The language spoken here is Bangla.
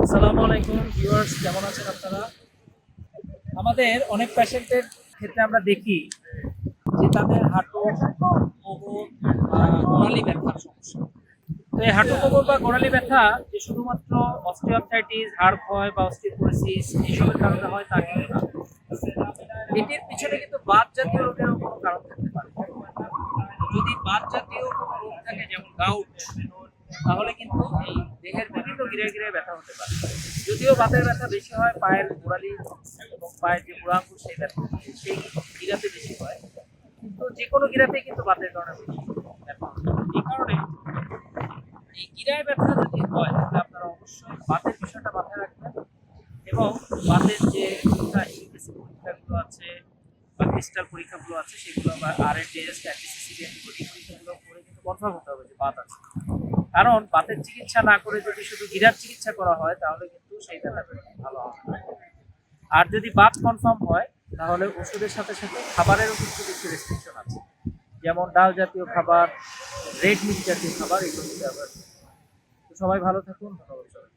আসসালামু আলাইকুম ভিউয়ার্স, কেমন আছেন আপনারা? আমাদের অনেক পেশেন্টের ক্ষেত্রে আমরা দেখি যে তাদের হাঁটু, কোমর বা গোড়ালি ব্যথার সমস্যা। তো এই হাঁটু, কোমর বা গোড়ালি ব্যথা যে শুধুমাত্র অস্টিওআর্থ্রাইটিস, হাড় ক্ষয় বা অস্টিওপোরোসিস এসবের কারণে হয় তা কিন্তু না। এটির পিছনে কিন্তু বাত জাতীয় রোগেরও কোনো কারণ থাকতে পারে। যদি বাত জাতীয় কোনো রোগ থাকে, যেমন গাউট, তাহলে কিন্তু এই দেহের বিভিন্ন গিরায় গিরায় ব্যথা হতে পারে। যদিও বাতের ব্যথা বেশি হয় পায়ের গোড়ালি এবং পায়ের যে বুড়ো আঙুল সেই গিরাতে বেশি হয়, কিন্তু যে কোনো গিরাতেই কিন্তু বাতের কারণে বেশি ব্যথা হতে পারে। এই কারণে এই গিরায় ব্যথা যদি হয় তাহলে আপনারা অবশ্যই বাতের বিষয়টা মাথায় রাখবেন এবং বাতের যে ইউপিএসসি পরীক্ষাগুলো আছে বা ক্রিস্টাল পরীক্ষাগুলো আছে সেগুলো বা আর এ টেস্ট, অ্যান্টিসিসিডি অ্যান্টিবডি পরীক্ষাগুলো করে কিন্তু কনফার্ম হতে হবে যে বাত আছে। কারণ বাতের চিকিৎসা না করে যদি শুধু গিরার চিকিৎসা করা হয় তাহলে কিন্তু সেই ব্যথাটা ভালো হবে না। আর যদি বাত কনফার্ম হয় তাহলে ওষুধের সাথে সাথে খাবারেরও কিন্তু কিছু রেস্ট্রিকশন আছে, যেমন ডাল জাতীয় খাবার, রেড মিট জাতীয় খাবার, এগুলো কিন্তু অ্যাভয়েড করতে হবে। তো সবাই ভালো থাকুন, ধন্যবাদ সবাই।